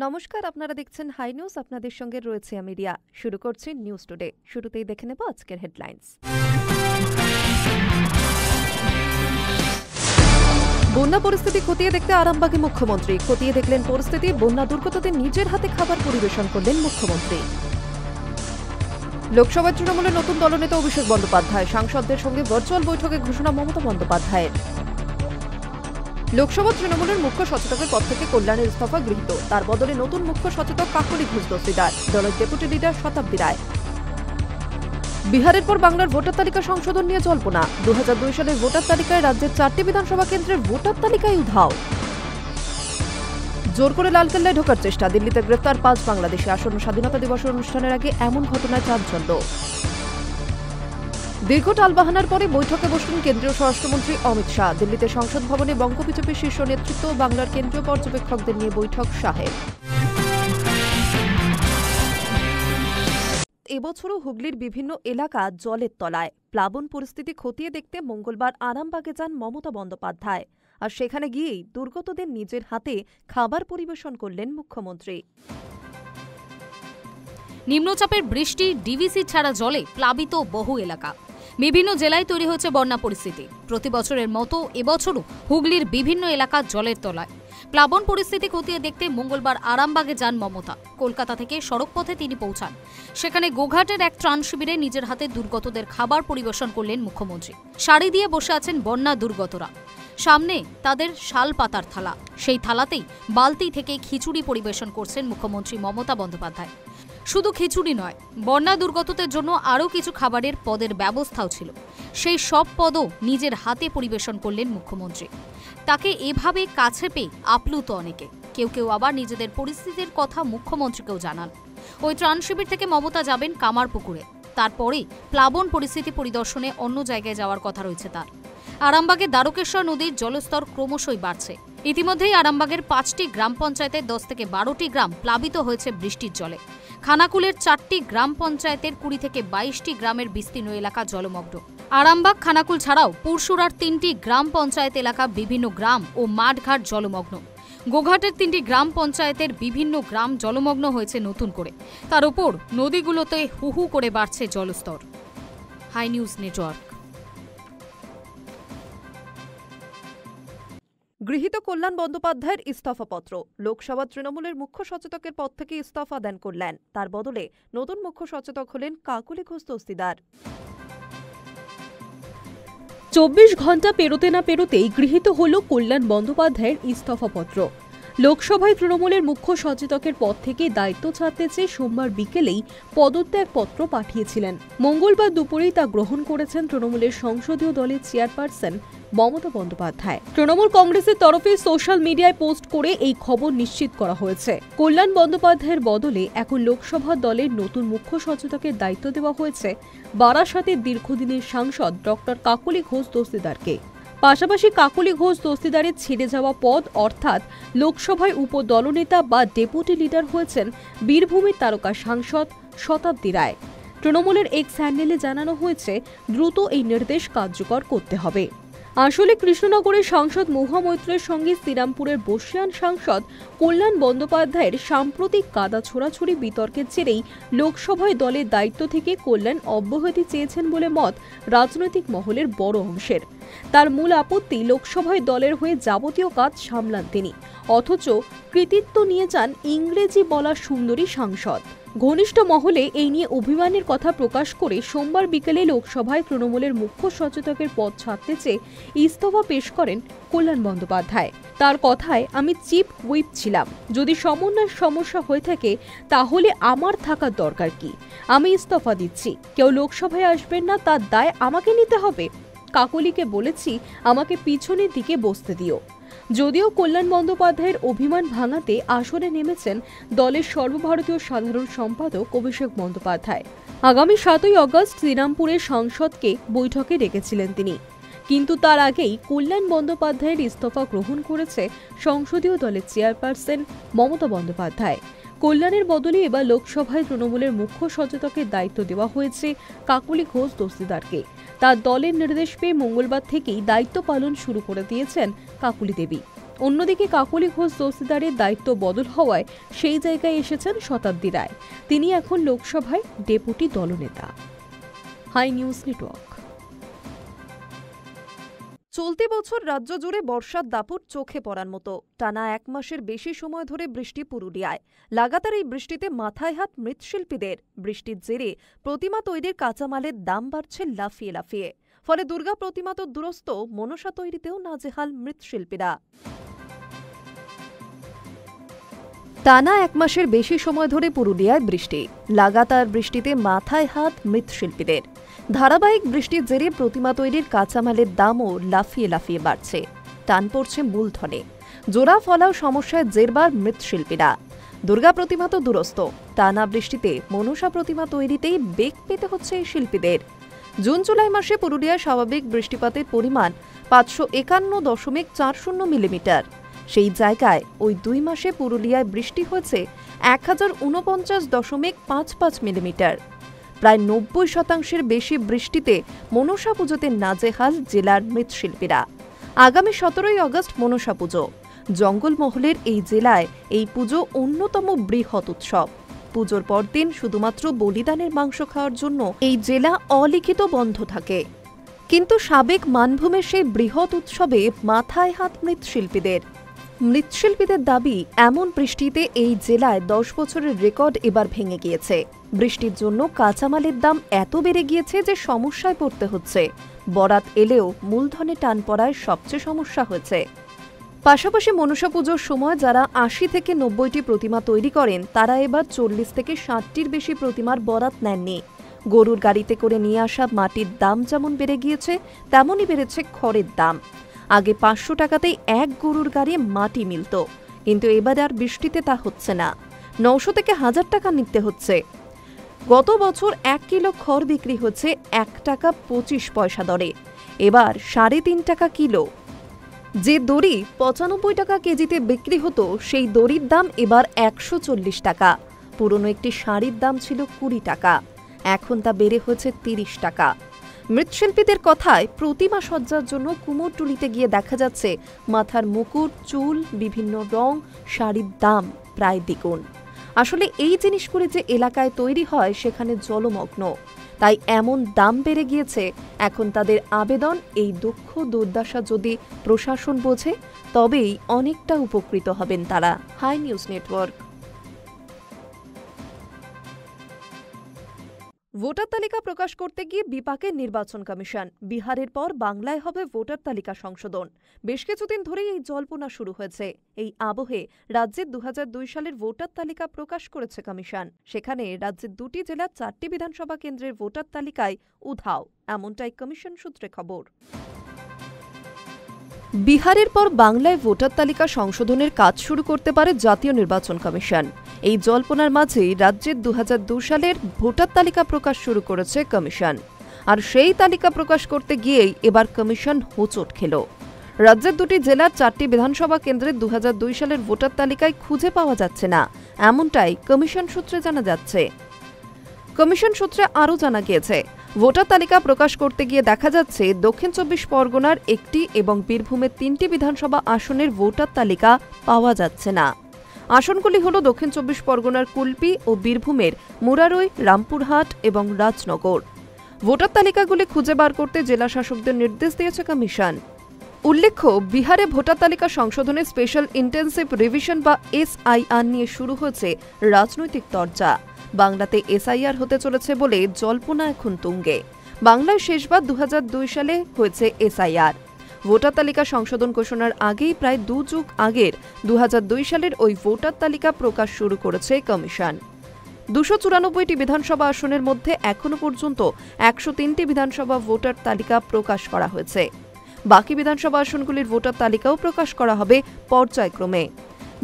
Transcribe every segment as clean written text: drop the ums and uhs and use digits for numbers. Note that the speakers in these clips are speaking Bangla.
নমস্কার, আপনারা দেখছেন হাই নিউজ। আপনাদের সঙ্গে রয়েছে আমি রিয়া। শুরু করছি নিউজ টুডে। শুরুতেই দেখে নেব আজকের হেডলাইন্স। বন্যা পরিস্থিতি খতিয়ে দেখতে আরামবাগে মুখ্যমন্ত্রী। খতিয়ে দেখলেন পরিস্থিতি। বন্যা দুর্গতদের নিজের হাতে খাবার পরিবেশন করলেন মুখ্যমন্ত্রী। লোকসভার তৃণমূলের নতুন দলনেতা অভিষেক বন্দ্যোপাধ্যায়। সাংসদদের সঙ্গে ভার্চুয়াল বৈঠকে ঘোষণা মমতা বন্দ্যোপাধ্যায়ের। লোকসভা তৃণমূলের মুখ্য সচেতকের পদ থেকে কল্যাণের ইস্তফা গৃহীত। তার বদলে নতুন মুখ্য সচেতক কাকলি ঘোষ দস্তিদার। দলের ডেপুটি লিডার শতাব্দী রায়। বিহারের পর বাংলার ভোটার তালিকা সংশোধন নিয়ে জল্পনা। 2002 সালের ভোটার তালিকায় রাজ্যের 4টি বিধানসভা কেন্দ্রের ভোটার তালিকায় উধাও। জোর করে লালকেল্লায় ঢোকার চেষ্টা। দিল্লিতে গ্রেফতার 5 বাংলাদেশি। আসন্ন স্বাধীনতা দিবসের অনুষ্ঠানের আগে এমন ঘটনায় চাঞ্চল্য। দীর্ঘ টালবাহানার পরে বৈঠকে বসলেন কেন্দ্রীয় স্বরাষ্ট্রমন্ত্রী অমিত শাহ। দিল্লিতে সংসদ ভবনে বঙ্গ বিজেপির শীর্ষ নেতৃত্ব ও বাংলার কেন্দ্রীয় পর্যবেক্ষকদের নিয়ে বৈঠক শাহের। এবছরও হুগলির বিভিন্ন এলাকা জলের তলায়। প্লাবন পরিস্থিতি খতিয়ে দেখতে মঙ্গলবার আরামবাগে যান মমতা বন্দ্যোপাধ্যায়। আর সেখানে গিয়েই দুর্গতদের নিজের হাতে খাবার পরিবেশন করলেন মুখ্যমন্ত্রী। নিম্নচাপের বৃষ্টি, ডিভিসি ছাড়া জলে প্লাবিত বহু এলাকা। বিভিন্ন জেলায় তৈরি হয়েছে বন্যা পরিস্থিতি। প্রতি বছরের মতো এবছরও হুগলির বিভিন্ন এলাকা জলের তলায়। প্লাবন পরিস্থিতি খতিয়ে দেখতে মঙ্গলবার আরামবাগে যান মমতা। কলকাতা থেকে সড়কপথে তিনি পৌঁছান। সেখানে গোঘাটের এক ত্রাণ শিবিরে নিজের হাতে দুর্গতদের খাবার পরিবেশন করলেন মুখ্যমন্ত্রী। সারি দিয়ে বসে আছেন বন্যা দুর্গতরা। সামনে তাদের শাল পাতার থালা। সেই থালাতেই বালতি থেকে খিচুড়ি পরিবেশন করছেন মুখ্যমন্ত্রী মমতা বন্দ্যোপাধ্যায়। শুধু খিচুড়ি নয়, বন্যা দুর্গতদের জন্য আরও কিছু খাবারের পদের ব্যবস্থাও ছিল। সেই সব পদও নিজের হাতে পরিবেশন করলেন মুখ্যমন্ত্রী। তাকে এভাবে কাছে পেয়ে আপ্লুত অনেকে। কেউ কেউ আবার নিজেদের পরিস্থিতির কথা মুখ্যমন্ত্রীকেও জানান। ওই ত্রাণ শিবির থেকে মমতা যাবেন কামারপুকুরে। তারপরেই প্লাবন পরিস্থিতি পরিদর্শনে অন্য জায়গায় যাওয়ার কথা রয়েছে তার। আরামবাগে দ্বারকেশ্বর নদীর জলস্তর ক্রমশই বাড়ছে। ইতিমধ্যেই আরামবাগের 5টি গ্রাম পঞ্চায়েতের 10 থেকে 12টি গ্রাম প্লাবিত হয়েছে বৃষ্টির জলে। খানাকুলের 4টি গ্রাম পঞ্চায়েতের 20 থেকে 22টি গ্রামের বিস্তীর্ণ এলাকা জলমগ্ন। আরামবাগ, খানাকুল ছাড়াও পুরসুরার 3টি গ্রাম পঞ্চায়েত এলাকা বিভিন্ন গ্রাম ও মাঠঘাট জলমগ্ন। গোঘাটের 3টি গ্রাম পঞ্চায়েতের বিভিন্ন গ্রাম জলমগ্ন হয়েছে নতুন করে। তার উপর নদীগুলোতে হু হু করে বাড়ছে জলস্তর। Hi News Network. গৃহীত কল্যাণ বন্দ্যোপাধ্যায়ের ইস্তফাপত্র। লোকসভা তৃণমূলের মুখ্য সচেতকের পদ থেকে ইস্তফা দেন কল্যাণ। তার বদলে নতুন মুখ্য সচেতক হলেন কাকলি ঘোষ দস্তিদার। 24 ঘন্টা পেরোতে না পেরোতেই গৃহীত হল কল্যাণ বন্দ্যোপাধ্যায়ের ইস্তফাপত্র। লোকসভায় তৃণমূলের মুখ্য সচেতকের পদ থেকে দায়িত্ব ছাড়তে চেয়ে সোমবার বিকেলেই পদত্যাগপত্র পাঠিয়েছিলেন। মঙ্গলবার দুপুরেই তা গ্রহণ করেছেন তৃণমূলের সংসদীয় দলের চেয়ারপারসন মমতা বন্দ্যোপাধ্যায়। তৃণমূল কংগ্রেসের তরফে সোশ্যাল মিডিয়ায় পোস্ট করে এই খবর নিশ্চিত করা হয়েছে। কল্যাণ বন্দ্যোপাধ্যায়ের বদলে এখন লোকসভা দলের নতুন মুখ্য সচেতকের দায়িত্ব দেওয়া হয়েছে বারাসাতের দীর্ঘদিনের সাংসদ ডক্টর কাকলি ঘোষ দস্তিদারকে। পাশাপাশি কাকলি ঘোষ দস্তিদারের ছেড়ে যাওয়া পদ অর্থাৎ লোকসভায় উপদলনেতা বা ডেপুটি লিডার হয়েছেন বীরভূমের তারকা সাংসদ শতাব্দী রায়। তৃণমূলের এক্স হ্যান্ডেলে জানানো হয়েছে দ্রুত এই নির্দেশ কার্যকর করতে হবে। আসলে কৃষ্ণনগরের সাংসদ মহুয়া মৈত্রের সঙ্গে শ্রীরামপুরের বর্ষিয়ান সাংসদ কল্যাণ বন্দ্যোপাধ্যায়ের সাম্প্রতিক কাদা ছোড়াছুড়ি বিতর্কের জেরেই লোকসভায় দলের দায়িত্ব থেকে কল্যাণ অব্যাহতি চেয়েছেন বলে মত রাজনৈতিক মহলের বড় অংশের। তার মূল আপত্তি, লোকসভায় দলের হয়ে যাবতীয় কাজ সামলান তিনি, অথচ কৃতিত্ব নিয়ে যান ইংরেজি বলা সুন্দরী সাংসদ। ঘনিষ্ঠ মহলে এই নিয়ে অভিমানের কথা প্রকাশ করে সোমবার বিকেলে লোকসভায় তৃণমূলের মুখ্য সচেতকের পদ ছাড়তে চেয়ে ইস্তফা পেশ করেন কল্যাণ বন্দ্যোপাধ্যায়। তার কথায়, আমি চিফ হুইপ ছিলাম। যদি সমন্বয়ের সমস্যা হয়ে থাকে তাহলে আমার থাকার দরকার কি? আমি ইস্তফা দিচ্ছি। কেউ লোকসভায় আসবেন না, তার দায় আমাকে নিতে হবে। কাকলিকে বলেছি আমাকে পিছনের দিকে বসতে দিও। যদিও কল্যাণ বন্দ্যোপাধ্যায়ের অভিমান ভাঙাতে আসরে নেমেছেন দলের সর্বভারতীয় সাধারণ সম্পাদক অভিষেক বন্দ্যোপাধ্যায়। আগামী 7ই আগস্ট শ্রীরামপুরের সাংসদকে বৈঠকে ডেকেছিলেন তিনি, কিন্তু তার আগেই কল্যাণ বন্দ্যোপাধ্যায়ের ইস্তফা গ্রহণ করেছে সংসদীয় দলের চেয়ারপারসন মমতা বন্দ্যোপাধ্যায়। কল্যাণের বদলে এবার লোকসভায় তৃণমূলের মুখ্য সচেতকের দায়িত্ব দেওয়া হয়েছে কাকলি ঘোষ দস্তিদারকে। তার দলের নির্দেশ পেয়ে মঙ্গলবার থেকেই দায়িত্ব পালন শুরু করে দিয়েছেন কাকুলি দেবী। অন্যদিকে কাকলি ঘোষ দস্তিদারের দায়িত্ব বদল হওয়ায় সেই জায়গায় এসেছেন শতাব্দী রায়। তিনি এখন লোকসভায় ডেপুটি দলনেতা। Hi News Network. চলতি বছর রাজ্য জুড়ে বর্ষার দাপট চোখে পড়ার মতো। টানা 1 মাসের বেশি সময় ধরে বৃষ্টি পুরুলিয়ায়। লাগাতার এই বৃষ্টিতে মাথায় হাত মৃৎশিল্পীদের। বৃষ্টির জেরে প্রতিমা তৈরির কাঁচামালের দাম বাড়ছে লাফিয়ে লাফিয়ে। ফলে দুর্গা প্রতিমা তো দুরস্ত, মনসা তৈরিতেও নাজেহাল মৃৎশিল্পীরা। টানা 1 মাসের বেশি সময় ধরে পুরুলিয়ায় বৃষ্টি। লাগাতার বৃষ্টিতে মাথায় হাত মৃৎশিল্পীদের। ধারাবাহিক বৃষ্টির জেরে প্রতিমা তৈরির কাঁচামালের দামও লাফিয়ে লাফিয়ে বাড়ছে। টান পড়ছে মূলধনে। জোড়া ফলাও সমস্যায় জেরবার মৃৎশিল্পীরা। দুর্গা প্রতিমা তো দুরস্ত, টানা বৃষ্টিতে মনসা প্রতিমা তৈরিতেই বেগ পেতে হচ্ছে এই শিল্পীদের। জুন জুলাই মাসে পুরুলিয়ায় স্বাভাবিক বৃষ্টিপাতের পরিমাণ 551.40 মিলিমিটার। সেই জায়গায় ওই 2 মাসে পুরুলিয়ায় বৃষ্টি হয়েছে 1049.55 মিলিমিটার। প্রায় 90% বেশি বৃষ্টিতে মনসা পুজোতে নাজেহাল জেলার মৃৎশিল্পীরা। আগামী 17 আগস্ট মনসা পুজো। জঙ্গলমহলের এই জেলায় এই পুজো অন্যতম বৃহৎ উৎসব। পুজোর পরদিন শুধুমাত্র বলিদানের মাংস খাওয়ার জন্য এই জেলা অলিখিত বন্ধ থাকে। কিন্তু সাবেক মানভূমের সেই বৃহৎ উৎসবে মাথায় হাত মৃৎশিল্পীদের। মৃৎশিল্পীদের দাবি, এমন বৃষ্টিতে এই জেলায় 10 বছরের রেকর্ড এবার ভেঙে গিয়েছে। বৃষ্টির জন্য কাঁচামালের দাম এত বেড়ে গিয়েছে যে সমস্যায় পড়তে হচ্ছে। বরাত এলেও মূলধনে টান পড়ায় সবচেয়ে সমস্যা হয়েছে। পাশাপাশি মনসা পুজোর সময় যারা 80 থেকে 90টি প্রতিমা তৈরি করেন, তারা এবার 40 থেকে 60টির বেশি প্রতিমার বরাত নেননি। গরুর গাড়িতে করে নিয়ে আসা মাটির দাম যেমন বেড়ে গিয়েছে, তেমনই বেড়েছে খড়ের দাম। আগে 500 টাকাতেই 1 গরুর গাড়ি মাটি মিলত, কিন্তু এবার আর বৃষ্টিতে তা হচ্ছে না। 900 থেকে 1000 টাকা নিতে হচ্ছে। গত বছর 1 কিলো খড় বিক্রি হচ্ছে 1 টাকা 25 পয়সা দরে, এবার 3.5 টাকা কিলো। যে দড়ি 95 টাকা কেজিতে বিক্রি হতো, সেই দড়ির দাম এবার 140 টাকা। পুরনো একটি শাড়ির দাম ছিল 20 টাকা, এখন তা বেড়ে হয়েছে 30 টাকা। মৃৎশিল্পীদের কথায়, প্রতিমা সজ্জার জন্য কুমোরটুলিতে গিয়ে দেখা যাচ্ছে মাথার মুকুট, চুল, বিভিন্ন রং, শাড়ির দাম প্রায় দ্বিগুণ। আসলে এই জিনিসগুলি যে এলাকায় তৈরি হয় সেখানে জলমগ্ন, তাই এমন দাম বেড়ে গিয়েছে। এখন তাদের আবেদন, এই দুঃখ দুর্দশা যদি প্রশাসন বোঝে তবেই অনেকটা উপকৃত হবেন তারা। High News network. ভোটার তালিকা প্রকাশ করতে গিয়ে বিপাকে নির্বাচন কমিশন। বিহারের পর বাংলায় হবে ভোটার তালিকা সংশোধন। বেশ কিছুদিন ধরেই এই জল্পনা শুরু হয়েছে। এই আবহে রাজ্যের 2002 সালের ভোটার তালিকা প্রকাশ করেছে কমিশন। সেখানে রাজ্যের 2টি জেলার 4টি বিধানসভা কেন্দ্রের ভোটার তালিকায় উধাও, এমনটাই কমিশন সূত্রে খবর। বিহারের পর বাংলায় ভোটার তালিকা সংশোধনের কাজ শুরু করতে পারে জাতীয় নির্বাচন কমিশন। এই জল্পনার মাঝেই রাজ্যের 2002 সালের ভোটার তালিকা প্রকাশ শুরু করেছে কমিশন। আর সেই তালিকা প্রকাশ করতে গিয়েই এবার কমিশন হোঁচট খেল। রাজ্যের 2টি জেলার 4টি বিধানসভা কেন্দ্রের 2002 সালের ভোটার তালিকায় খুঁজে পাওয়া যাচ্ছে না, এমনটাই কমিশন সূত্রে জানা যাচ্ছে। কমিশন সূত্রে আরও জানা গিয়েছে, ভোটার তালিকা প্রকাশ করতে গিয়ে দেখা যাচ্ছে দক্ষিণ 24 পরগনার 1টি এবং বীরভূমের 3টি বিধানসভা আসনের ভোটার তালিকা পাওয়া যাচ্ছে না। আসনগুলি হল দক্ষিণ 24 পরগনার কুলপি ও বীরভূমের মুরারই, রামপুরহাট এবং রাজনগর। ভোটার তালিকাগুলি খুঁজে বার করতে জেলা শাসকদের নির্দেশ দিয়েছে কমিশন। উল্লেখ্য, বিহারে ভোটার তালিকা সংশোধনের স্পেশাল ইন্টেন্সিভ রিভিশন বা SIR নিয়ে শুরু হয়েছে রাজনৈতিক চর্চা। বাংলাতে SIR হতে চলেছে বলে জল্পনা এখন তুঙ্গে। বাংলায় শেষবার 2002 সালে হয়েছে SIR। ভোটার তালিকা সংশোধন ঘোষণার আগেই প্রায় 2 যুগ আগের 2002 সালের ওই ভোটার তালিকা প্রকাশ শুরু করেছে কমিশন। 294টি বিধানসভা আসনের মধ্যে এখনো পর্যন্ত 103টি বিধানসভা ভোটার তালিকা প্রকাশ করা হয়েছে। বাকি বিধানসভা আসনগুলির ভোটার তালিকাও প্রকাশ করা হবে পর্যায়ক্রমে।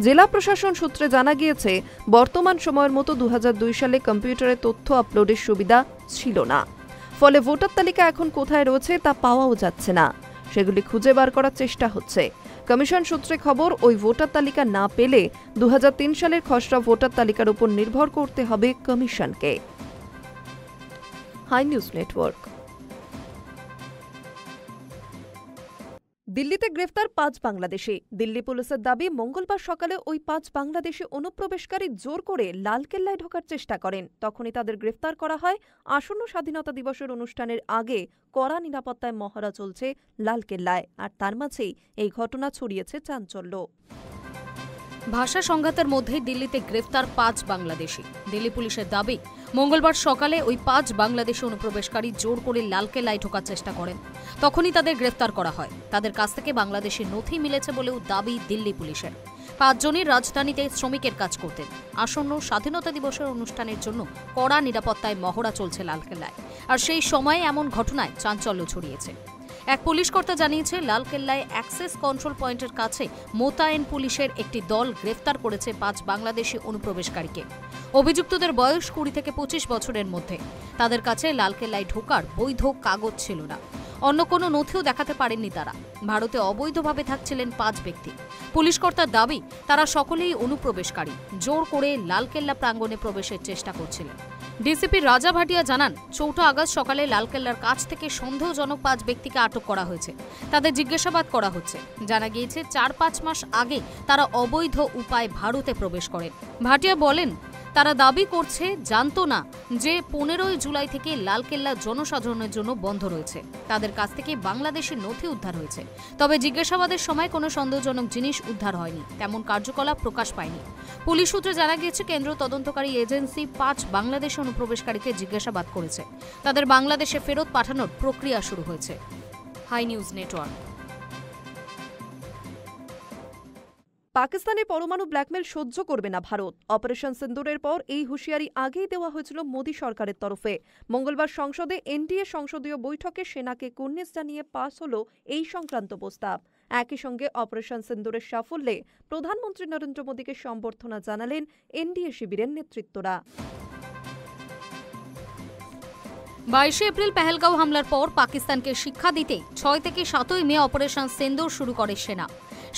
জেলা প্রশাসন সূত্রে জানা গিয়েছে, বর্তমান সময়ের মতো 2002 সালে কম্পিউটারে তথ্য আপলোডের সুবিধা ছিল না। ফলে ভোটার তালিকা এখন কোথায় রয়েছে তা পাওয়াও যাচ্ছে না। সেগুলি খুঁজে বার করার চেষ্টা হচ্ছে। কমিশন সূত্রে খবর, ওই ভোটার তালিকা না পেলে 2003 সালের খসড়া ভোটার তালিকার উপর নির্ভর করতে হবে কমিশনকে। Hi News Network. দিল্লিতে গ্রেফতার ৫ বাংলাদেশি। দিল্লি পুলিশের দাবি, মঙ্গলবার সকালে ওই ৫ বাংলাদেশি অনুপ্রবেশকারী জোর করে লালকেল্লায় ঢোকার চেষ্টা করেন। তখনই তাদের গ্রেফতার করা হয়। আসন্ন স্বাধীনতা দিবসের অনুষ্ঠানের আগে কড়া নিরাপত্তায় মহড়া চলছে লালকেল্লায়, আর তার মাঝেই এই ঘটনা ছড়িয়েছে চাঞ্চল্য। ভাষা সংঘাতের মধ্যে দিল্লিতে গ্রেফতার ৫ বাংলাদেশি। দিল্লি পুলিশের দাবি, মঙ্গলবার সকালে ওই ৫ বাংলাদেশি অনুপ্রবেশকারী জোর করে লালকেল্লায় ঢোকার চেষ্টা করেন। তখনই তাদের গ্রেফতার করা হয়। তাদের কাছ থেকে বাংলাদেশি নথি মিলেছে বলেও দাবি দিল্লি পুলিশের। ৫ জনই রাজধানীতে শ্রমিকের কাজ করতেন। আসন্ন স্বাধীনতা দিবসের অনুষ্ঠানের জন্য কড়া নিরাপত্তায় মহড়া চলছে লালকেল্লায়, আর সেই সময়ে এমন ঘটনায় চাঞ্চল্য ছড়িয়েছে। এক পুলিশ কর্তা জানিয়েছে, লালকেল্লায় অ্যাক্সেস কন্ট্রোল পয়েন্টের কাছে মোতায়েন পুলিশের একটি দল গ্রেফতার করেছে ৫ বাংলাদেশি অনুপ্রবেশকারীকে। অভিযুক্তদের বয়স ২০ থেকে ২৫ বছরের মধ্যে। তাদের কাছে লালকেল্লায় ঢোকার বৈধ কাগজ ছিল না, অন্য কোনো নথিও দেখাতে পারেননি তারা। ভারতে অবৈধভাবে থাকছিলেন ৫ ব্যক্তি। পুলিশ কর্তার দাবি, তারা সকলেই অনুপ্রবেশকারী, জোর করে লালকেল্লা প্রাঙ্গণে প্রবেশের চেষ্টা করছিলেন। ডিসিপি রাজা ভাটিয়া জানান, ৪ আগস্ট সকালে লালকেল্লার কাছ থেকে সন্দেহজনক ৫ ব্যক্তিকে আটক করা হয়েছে। তাদের জিজ্ঞাসাবাদ করা হচ্ছে। জানা গিয়েছে ৪-৫ মাস আগে তারা অবৈধ উপায়ে ভারতে প্রবেশ করেন। ভাটিয়া বলেন, তারা দাবি করছে জানতো না যে ১৫ই জুলাই থেকে লালকেল্লা জনসাধারণের জন্য বন্ধ রয়েছে। তাদের কাছ থেকে বাংলাদেশের নথি উদ্ধার হয়েছে, তবে জিজ্ঞাসাবাদের সময় কোনো সন্দেহজনক জিনিস উদ্ধার হয়নি, তেমন কার্যকলাপ প্রকাশ পায়নি। পুলিশ সূত্রে জানা গিয়েছে, কেন্দ্রীয় তদন্তকারী এজেন্সি ৫ বাংলাদেশি অনুপ্রবেশকারীকে জিজ্ঞাসাবাদ করেছে। তাদের বাংলাদেশে ফেরত পাঠানোর প্রক্রিয়া শুরু হয়েছে। Hi News Network. পাকিস্তানের পরমাণু ব্ল্যাকমেল সহ্য করবে না ভারত। অপারেশন সিন্দুরের পর এই হুঁশিয়ারি আগেই দেওয়া হয়েছিল মোদী সরকারের তরফে। মঙ্গলবার সংসদে এনডিএ সংসদীয় বৈঠকে সেনাকে কুর্নিশ জানিয়ে পাস হল এই সংক্রান্ত প্রস্তাব। একই সঙ্গে অপারেশন সিন্দুরের সাফল্যে প্রধানমন্ত্রী নরেন্দ্র মোদীকে সম্বর্ধনা জানালেন এনডিএ শিবিরের নেতৃত্বরা। ২২ এপ্রিল পেহেলগাঁও হামলার পর পাকিস্তানকে শিক্ষা দিতে ৬ থেকে ৭ই মে অপারেশন সিন্দুর শুরু করে সেনা।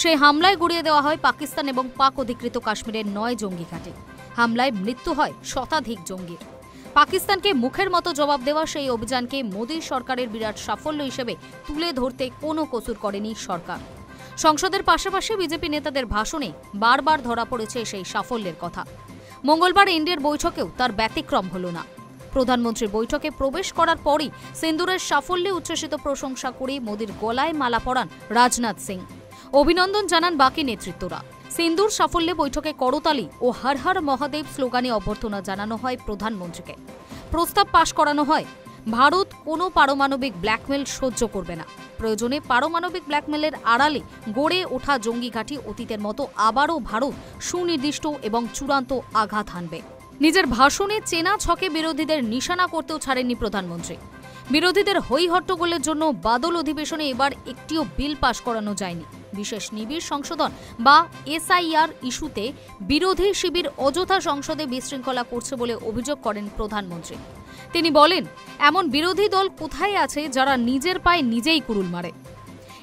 সেই হামলায় গুড়িয়ে দেওয়া হয় পাকিস্তান এবং পাক অধিকৃত কাশ্মীরের ৯ জঙ্গি ঘাঁটি। হামলায় মৃত্যু হয় শতাধিক জঙ্গির। পাকিস্তানকে মুখের মতো জবাব দেওয়া সেই অভিযানকে মোদী সরকারের বিরাট সাফল্য হিসেবে তুলে ধরতে কোনো কসুর করেনি সরকার। সংসদের পাশাপাশি বিজেপি নেতাদের ভাষণে বারবার ধরা পড়েছে সেই সাফল্যের কথা। মঙ্গলবার এনডিএর বৈঠকেও তার ব্যতিক্রম হল না। প্রধানমন্ত্রীর বৈঠকে প্রবেশ করার পরই সিন্দুরের সাফল্যে উচ্ছ্বসিত প্রশংসা করে মোদীর গলায় মালা পরান রাজনাথ সিং। অভিনন্দন জানান বাকি নেতৃত্বরা। সিন্দুর সাফল্যে বৈঠকে করতালি ও হর হর মহাদেব স্লোগানে অভ্যর্থনা জানানো হয় প্রধানমন্ত্রীকে। প্রস্তাব পাশ করানো হয়, ভারত কোনো পারমাণবিক ব্ল্যাকমেল সহ্য করবে না। প্রয়োজনে পারমাণবিক ব্ল্যাকমেলের আড়ালে গড়ে ওঠা জঙ্গি ঘাঁটি অতীতের মতো আবারও ভারত সুনির্দিষ্ট এবং চূড়ান্ত আঘাত হানবে। নিজের ভাষণে চেনা ছকে বিরোধীদের নিশানা করতেও ছাড়েননি প্রধানমন্ত্রী। বিরোধীদের হই হট্টগোলের জন্য বাদল অধিবেশনে এবার একটিও বিল পাশ করানো যায়নি। বিশেষ নিবিড় সংশোধন বা এসআইআর ইস্যুতে বিরোধী শিবির অযথা সংসদে বিশৃঙ্খলা করছে বলে অভিযোগ করেন প্রধানমন্ত্রী। তিনি বলেন, এমন বিরোধী দল কোথায় আছে যারা নিজের পায়ে নিজেই কুড়ুল মারে।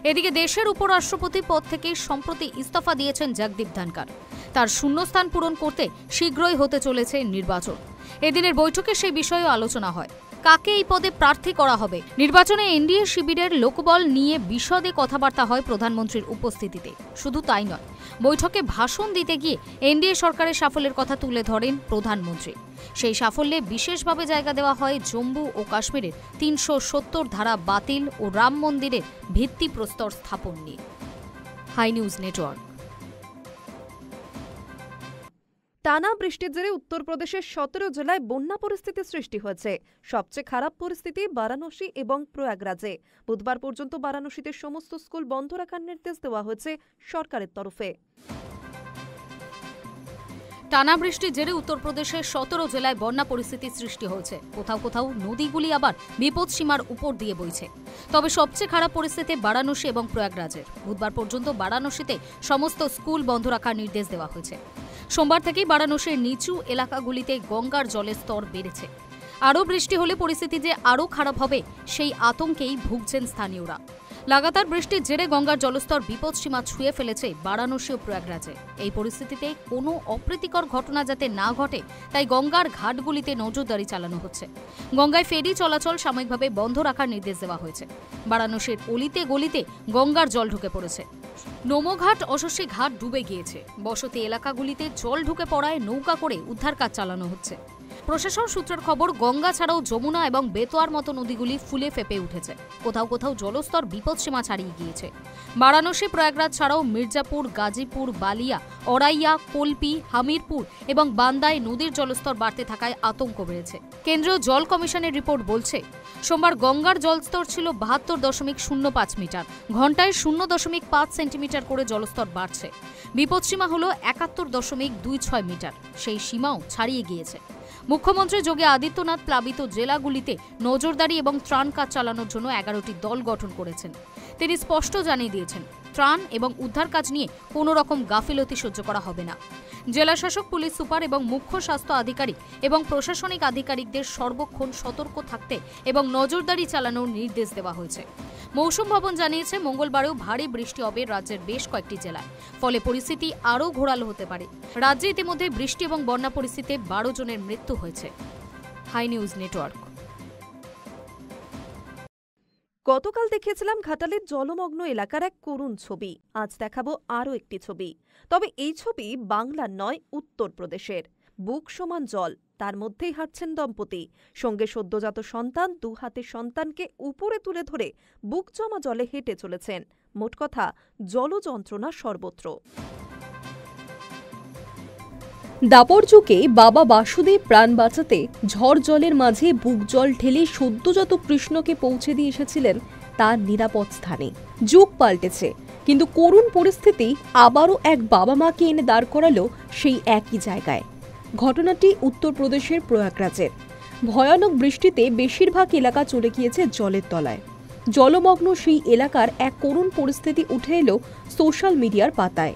এদিকে দেশের উপরাষ্ট্রপতি পদ থেকে সম্প্রতি ইস্তফা দিয়েছেন জগদীপ ধনকর। তার শূন্যস্থান পূরণ করতে শীঘ্রই হতে চলেছে নির্বাচন। এদিনের বৈঠকে সেই বিষয়েও আলোচনা হয়। কাকে এই পদে প্রার্থী করা হবে, নির্বাচনে এনডিএ শিবিরের লোকবল নিয়ে বিশদে কথাবার্তা হয় প্রধানমন্ত্রীর উপস্থিতিতে। শুধু তাই নয়, বৈঠকে ভাষণ দিতে গিয়ে এনডিএ সরকারের সাফল্যের কথা তুলে ধরেন প্রধানমন্ত্রী। সেই সাফল্যে বিশেষভাবে জায়গা দেওয়া হয় জম্মু ও কাশ্মীরের ৩৭০ ধারা বাতিল ও রাম মন্দিরের ভিত্তিপ্রস্তর স্থাপন নিয়ে। Hi News Network. টানা বৃষ্টির জেরে উত্তরপ্রদেশের ১৭ জেলায় বন্যা পরিস্থিতি সৃষ্টি হয়েছে। সবচেয়ে খারাপ পরিস্থিতি বারাণসী এবং প্রয়াগরাজে। বুধবার পর্যন্ত বারাণসীতে সমস্ত স্কুল বন্ধ রাখার নির্দেশ দেওয়া হয়েছে সরকারের তরফে। টানা বৃষ্টির জেরে উত্তরপ্রদেশের ১৭ জেলায় বন্যা পরিস্থিতি সৃষ্টি হয়েছে। কোথাও কোথাও নদীগুলি আবার বিপদসীমার উপর দিয়ে বইছে। তবে সবচেয়ে খারাপ পরিস্থিতি বারাণসী এবং প্রয়াগরাজের। বুধবার পর্যন্ত বারাণসীতে সমস্ত স্কুল বন্ধ রাখার নির্দেশ দেওয়া হয়েছে। সোমবার থেকেই বারাণসীর নিচু এলাকাগুলিতে গঙ্গার জলের স্তর বেড়েছে। আরও বৃষ্টি হলে পরিস্থিতি যে আরও খারাপ হবে সেই আতঙ্কেই ভুগছেন স্থানীয়রা। লাগাতার বৃষ্টির জেরে গঙ্গার জলস্তর বিপদসীমা ছুঁয়ে ফেলেছে বারাণসী ও প্রয়াগরাজে। এই পরিস্থিতিতে কোনো অপ্রীতিকর ঘটনা যাতে না ঘটে তাই গঙ্গার ঘাটগুলিতে নজরদারি চালানো হচ্ছে। গঙ্গায় ফেরি চলাচল সাময়িকভাবে বন্ধ রাখার নির্দেশ দেওয়া হয়েছে। বারাণসীর অলিতে গলিতে গঙ্গার জল ঢুকে পড়েছে। নোমঘাট অশস্যী ঘাট ডুবে গিয়েছে। বসতি এলাকাগুলিতে জল ঢুকে পড়ায় নৌকা করে উদ্ধার কাজ চালানো হচ্ছে। প্রশাসন সূত্রের খবর, গঙ্গা ছাড়াও যমুনা এবং বেতোয়ার মতো নদীগুলি ফুলে ফেপে উঠেছে। কোথাও কোথাও জলস্তর বিপদসীমা ছাড়িয়ে গিয়েছে। বারাণসী প্রয়াগরাজ ছাড়াও মির্জাপুর, গাজীপুর, বালিয়া, অরাইয়া, কল্পি, হামিরপুর এবং বান্দায় নদীর জলস্তর বাড়তে থাকায় আতঙ্ক বেড়েছে। কেন্দ্রীয় জল কমিশনের রিপোর্ট বলছে, সোমবার গঙ্গার জলস্তর ছিল ৭২.০৫ মিটার, ঘণ্টায় ০.৫ সেন্টিমিটার করে জলস্তর বাড়ছে। বিপদসীমা হল ৭১.২৬ মিটার, সেই সীমাও ছাড়িয়ে গিয়েছে। মুখ্যমন্ত্রী যোগী আদিত্যনাথ প্লাবিত জেলাগুলিতে নজরদারি এবং ত্রাণ কাজ চালানোর জন্য ১১টি দল গঠন করেছেন। তিনি স্পষ্ট জানিয়ে দিয়েছেন, ত্রাণ এবং উদ্ধার কাজ নিয়ে কোনো রকম গাফিলতি সহ্য করা হবে না। জেলাশাসক, পুলিশ সুপার এবং মুখ্য স্বাস্থ্য আধিকারিক এবং প্রশাসনিক আধিকারিকদের সর্বক্ষণ সতর্ক থাকতে এবং নজরদারি চালানোর নির্দেশ দেওয়া হয়েছে। মৌসুম ভবন জানিয়েছে, মঙ্গলবারেও ভারী বৃষ্টি হবে রাজ্যের বেশ কয়েকটি জেলায়, ফলে পরিস্থিতি আরও ঘোরালো হতে পারে। রাজ্যে ইতিমধ্যে বৃষ্টি এবং বন্যা পরিস্থিতিতে ১২ জনের মৃত্যু হয়েছে। Hi News Network. গতকাল দেখিয়েছিলাম ঘাটালের জলমগ্ন এলাকার এক করুণ ছবি। আজ দেখাবো আরও একটি ছবি। তবে এই ছবি বাংলার নয়, উত্তরপ্রদেশের। বুক সমান জল, তার মধ্যেই হাঁটছেন দম্পতি, সঙ্গে সদ্যজাত সন্তান। দু হাতে সন্তানকে উপরে তুলে ধরে বুক জমা জলে হেঁটে চলেছেন। মোট কথা, জলযন্ত্রণা সর্বত্র। দাপরচুকে বাবা বাসুদেব প্রাণ বাঁচাতে ঝড় জলের মাঝে বুক জল ঠেলে সদ্যজাত কৃষ্ণকে পৌঁছে দিয়ে এসেছিলেন তার নিরাপদ স্থানে। যুগ পাল্টেছে, কিন্তু করুণ পরিস্থিতি আবারও এক বাবা মাকে এনে দাঁড় করালো সেই একই জায়গায়। ঘটনাটি উত্তরপ্রদেশের প্রয়াগরাজের। ভয়ানক বৃষ্টিতে বেশিরভাগ এলাকা চলে গিয়েছে জলের তলায়। জলমগ্ন সেই এলাকার এক করুণ পরিস্থিতি উঠে এলো সোশ্যাল মিডিয়ার পাতায়।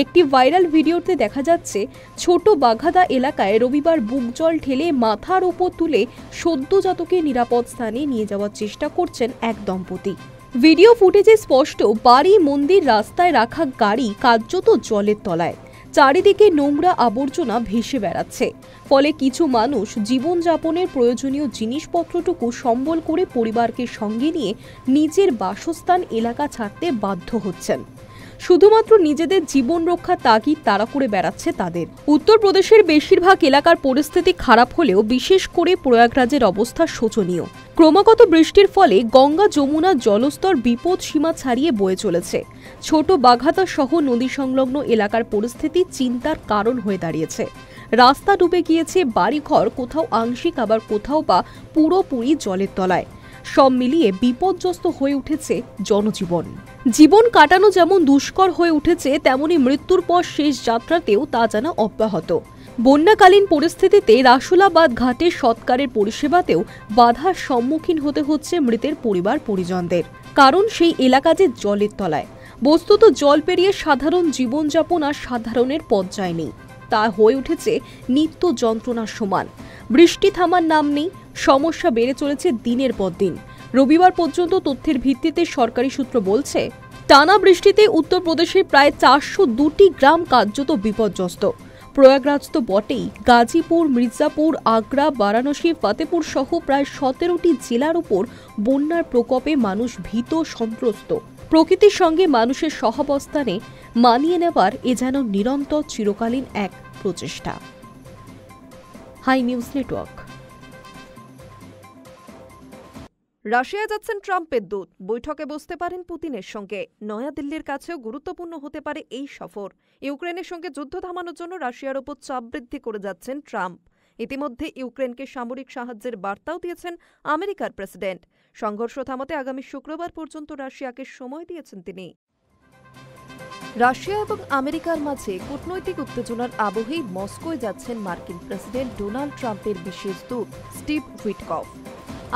একটি ভাইরাল ভিডিওতে দেখা যাচ্ছে, ছোট বাঘাদা এলাকায় রবিবার বুক জল ঠেলে মাথার ওপর তুলে সদ্যজাতকে নিরাপদ স্থানে নিয়ে যাওয়ার চেষ্টা করছেন এক দম্পতি। ভিডিও ফুটেজে স্পষ্ট, বাড়ি, মন্দির, রাস্তায় রাখা গাড়ি কার্যত জলের তলায়। চারিদিকে নোংরা আবর্জনা ভেসে বেড়াচ্ছে। ফলে কিছু মানুষ জীবনযাপনের প্রয়োজনীয় জিনিসপত্রটুকু সম্বল করে পরিবারকে সঙ্গে নিয়ে নিজের বাসস্থান এলাকা ছাড়তে বাধ্য হচ্ছেন। শুধুমাত্র নিজেদের জীবন রক্ষা তাগিদ তাড়া করে বেড়াচ্ছে তাদের। উত্তরপ্রদেশের বেশিরভাগ এলাকার পরিস্থিতি খারাপ হলেও বিশেষ করে প্রয়াগরাজের অবস্থা শোচনীয়। ক্রমাগত বৃষ্টির ফলে গঙ্গা, যমুনা জলস্তর বিপদ সীমা ছাড়িয়ে বয়ে চলেছে। ছোট বাঘাতা সহ নদী সংলগ্ন এলাকার পরিস্থিতি চিন্তার কারণ হয়ে দাঁড়িয়েছে। রাস্তা ডুবে গিয়েছে, বাড়িঘর কোথাও আংশিক, আবার কোথাও বা পুরোপুরি জলের তলায়। সব মিলিয়ে বিপর্যস্ত হয়ে উঠেছে জনজীবন। জীবন কাটানো যেমন দুষ্কর হয়ে উঠেছে, তেমনি মৃত্যুর পর শেষ যাত্রাতেও তা যেন অব্যাহত। বন্যাকালীন পরিস্থিতিতে রাসুলাবাদ ঘাটে সৎকারের পরিষেবাতেও বাধার সম্মুখীন হতে হচ্ছে মৃতের পরিবার পরিজনদের। কারণ সেই এলাকা যে জলের তলায়। বস্তুত জল পেরিয়ে সাধারণ জীবনযাপন আর সাধারণের পর্যায় নেই, তা হয়ে উঠেছে নিত্য যন্ত্রণার সমান। বৃষ্টি থামার নাম নেই, সমস্যা বেড়ে চলেছে দিনের পর দিন। রবিবার পর্যন্ত তথ্যের ভিত্তিতে সরকারি সূত্র বলছে, টানা বৃষ্টিতে উত্তরপ্রদেশের প্রায় ৪০২টি গ্রাম কার্যত বিপর্যস্ত। প্রয়াগরাজ তো বটেই, গাজীপুর, মির্জাপুর, আগ্রা, বারাণসী, ফতেপুর সহ প্রায় ১৭টি জেলার উপর বন্যার প্রকোপে মানুষ ভীত, সন্ত্রস্ত। প্রকৃতির সঙ্গে মানুষের সহাবস্থানে মানিয়ে নেবার এ যেন নিরন্তর চিরকালীন এক প্রচেষ্টা। High News network. রাশিয়া যাচ্ছেন ট্রাম্পের দূত, বৈঠকে বসতে পারেন পুতিনের সঙ্গে। নয়াদিল্লির কাছেও গুরুত্বপূর্ণ হতে পারে এই সফর। ইউক্রেনের সঙ্গে যুদ্ধ থামানোর জন্য রাশিয়ার ওপর চাপ বৃদ্ধি করে যাচ্ছেন ট্রাম্প। ইতিমধ্যে ইউক্রেনকে সামরিক সাহায্যের বার্তাও দিয়েছেন আমেরিকার প্রেসিডেন্ট। সংঘর্ষ থামাতে আগামী শুক্রবার পর্যন্ত রাশিয়াকে সময় দিয়েছেন তিনি। রাশিয়া এবং আমেরিকার মাঝে কূটনৈতিক উত্তেজনার আবহেই মস্কোয় যাচ্ছেন মার্কিন প্রেসিডেন্ট ডোনাল্ড ট্রাম্পের বিশেষ দূত স্টিভ উইটকফ।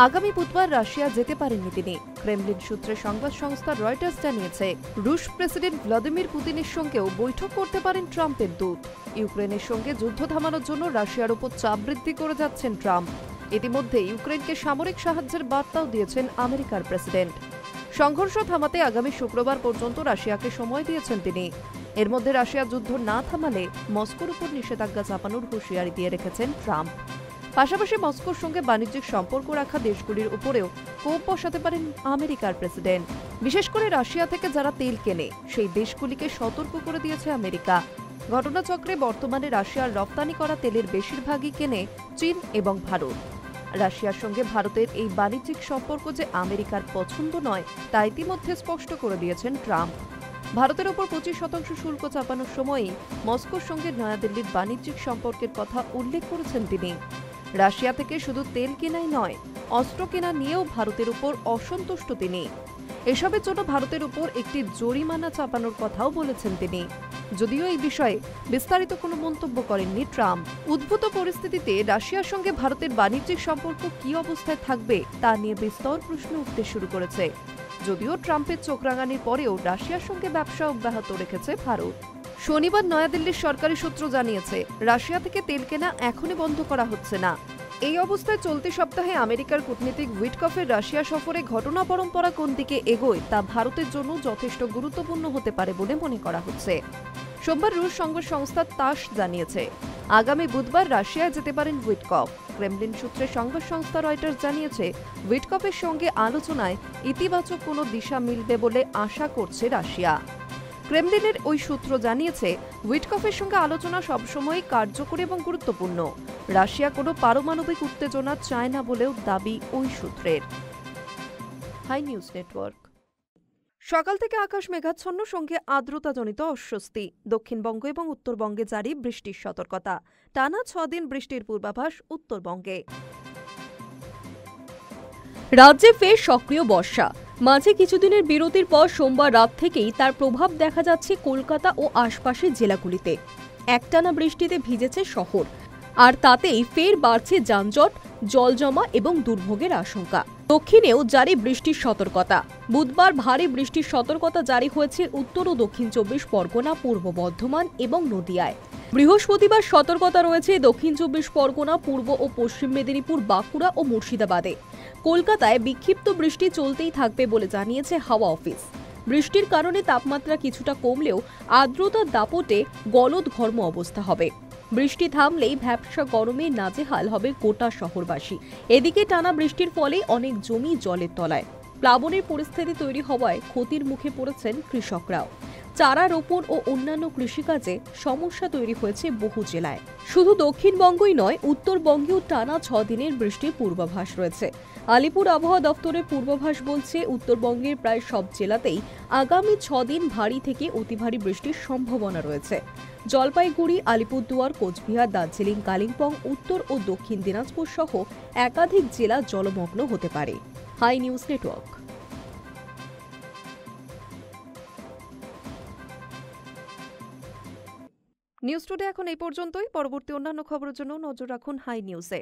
আগামী বুধবার রাশিয়া যেতে পারেননি তিনি। ক্রেমলিন সূত্রে সংবাদ সংস্থা রয়টার্স জানিয়েছে, রুশ প্রেসিডেন্ট ভ্লাদিমির পুতিনের সঙ্গেও বৈঠক করতে পারেন ট্রাম্পের দূত। ইউক্রেনের সঙ্গে যুদ্ধ থামানোর জন্য রাশিয়ার উপর চাপ বৃদ্ধি করে যাচ্ছেন ট্রাম্প। ইতিমধ্যে ইউক্রেনকে সামরিক সাহায্যের বার্তাও দিয়েছেন আমেরিকার প্রেসিডেন্ট। সংঘর্ষ থামাতে আগামী শুক্রবার পর্যন্ত রাশিয়াকে সময় দিয়েছেন তিনি। এর মধ্যে রাশিয়া যুদ্ধ না থামালে মস্কোর উপর নিষেধাজ্ঞা চাপানোর হুঁশিয়ারি দিয়ে রেখেছেন ট্রাম্প। পাশাপাশি মস্কোর সঙ্গে বাণিজ্যিক সম্পর্ক রাখা দেশগুলির উপরেও কোপ বসাতে পারেন আমেরিকার প্রেসিডেন্ট। বিশেষ করে রাশিয়া থেকে যারা তেল কেনে সেই দেশগুলিকে সতর্ক করে দিয়েছে আমেরিকা। ঘটনাচক্রে বর্তমানে রাশিয়ার রপ্তানি করা তেলের বেশিরভাগই কেনে চীন এবং ভারত। রাশিয়ার সঙ্গে ভারতের এই বাণিজ্যিক সম্পর্ক যে আমেরিকার পছন্দ নয় তা ইতিমধ্যে স্পষ্ট করে দিয়েছেন ট্রাম্প। ভারতের ওপর 25% শুল্ক চাপানোর সময়ই মস্কোর সঙ্গে নয়াদিল্লির বাণিজ্যিক সম্পর্কের কথা উল্লেখ করেছেন তিনি। রাশিয়া থেকে শুধু তেল কেনাই নয়, অস্ত্র কেনা নিয়েও ভারতের উপর অসন্তুষ্ট তিনি। এসবের জন্য ভারতের উপর একটি জরিমানা চাপানোর কথাও বলেছেন তিনি। যদিও এই বিষয়ে বিস্তারিত কোনো মন্তব্য করেননি ট্রাম্প। উদ্ভূত পরিস্থিতিতে রাশিয়ার সঙ্গে ভারতের বাণিজ্যিক সম্পর্ক কী অবস্থায় থাকবে তা নিয়ে বিস্তর প্রশ্ন উঠতে শুরু করেছে। যদিও ট্রাম্পের চোখ রাঙানির পরেও রাশিয়ার সঙ্গে ব্যবসা অব্যাহত রেখেছে ভারত। শনিবার নয়াদিল্লির সরকারি সূত্র জানিয়েছে, রাশিয়া থেকে তেল কেনা এখনই বন্ধ করা হচ্ছে না। এই অবস্থায় চলতি সপ্তাহে আমেরিকার কূটনীতিক উইটকফের রাশিয়া সফরে ঘটনা পরম্পরা কোন দিকে এগোয় তা ভারতের জন্য যথেষ্ট গুরুত্বপূর্ণ হতে পারে বলে মনে করা হচ্ছে। সোমবার রুশ সংবাদ সংস্থা তাস জানিয়েছে, আগামী বুধবার রাশিয়ায় যেতে পারেন উইটকফ। ক্রেমলিন সূত্রে সংবাদ সংস্থা রয়টার্স জানিয়েছে, উইটকফের সঙ্গে আলোচনায় ইতিবাচক কোনো দিশা মিলবে বলে আশা করছে রাশিয়া। ক্রেমলিনের ওই সূত্র জানিয়েছে, উইটকফের সঙ্গে আলোচনা সবসময়ই কার্যকরী এবং গুরুত্বপূর্ণ। রাশিয়া কোনো পারমাণবিক উত্তেজনা চায় না বলেও দাবি ওই সূত্রের। Hi News Network. সকাল থেকে আকাশ মেঘাচ্ছন্ন, সঙ্গে আর্দ্রতাজনিত অস্বস্তি। দক্ষিণবঙ্গ এবং উত্তরবঙ্গে জারি বৃষ্টির সতর্কতা। টানা 6 দিন বৃষ্টির পূর্বাভাস উত্তরবঙ্গে। রাজ্যে ফের সক্রিয় বর্ষা। মাঝে কিছুদিনের বিরতির পর সোমবার রাত থেকেই তার প্রভাব দেখা যাচ্ছে কলকাতা ও আশপাশের জেলাগুলিতে। একটানা বৃষ্টিতে ভিজেছে শহর, আর তাতেই ফের বাড়ছে যানজট, জলজমা এবং দুর্ভোগের আশঙ্কা। দক্ষিণেও জারি বৃষ্টির সতর্কতা। বুধবার ভারী বৃষ্টির সতর্কতা জারি হয়েছে উত্তর ও দক্ষিণ 24 পরগনা, পূর্ব বর্ধমান এবং নদিয়ায়। বৃহস্পতিবার সতর্কতা রয়েছে দক্ষিণ 24 পরগনা, পূর্ব ও পশ্চিম মেদিনীপুর, বাঁকুড়া ও মুর্শিদাবাদে। কলকাতায় বিক্ষিপ্ত বৃষ্টি চলতেই থাকবে বলে জানিয়েছে হাওয়া অফিস। বৃষ্টির কারণে তাপমাত্রা কিছুটা কমলেও আর্দ্রতার দাপটে গলদঘর্ম অবস্থা হবে। বৃষ্টি থামলেই ভ্যাপসা গরমে নাজেহাল হবে গোটা শহরবাসী। এদিকে টানা বৃষ্টির ফলে অনেক জমি জলের তলায়। প্লাবনের পরিস্থিতি তৈরি হওয়ায় ক্ষতির মুখে পড়েছেন কৃষকরাও। চারা রোপণ ও অন্যান্য কৃষিকাজে সমস্যা তৈরি হয়েছে বহু জেলায়। শুধু দক্ষিণবঙ্গই নয়, উত্তরবঙ্গেও টানা 6 দিনের বৃষ্টির পূর্বাভাস রয়েছে। আলিপুর আবহাওয়া দফতরের পূর্বাভাস বলছে, উত্তরবঙ্গের প্রায় সব জেলাতেই আগামী 6 দিন ভারী থেকে অতি ভারী বৃষ্টির সম্ভাবনা রয়েছে। জলপাইগুড়ি, আলিপুরদুয়ার, কোচবিহার, দার্জিলিং, কালিম্পং, উত্তর ও দক্ষিণ দিনাজপুর সহ একাধিক জেলা জলমগ্ন হতে পারে। Hi News Network. News today এখন এই পর্যন্তই। পরবর্তী অন্যান্য খবরের জন্য নজর রাখুন হাই নিউজে।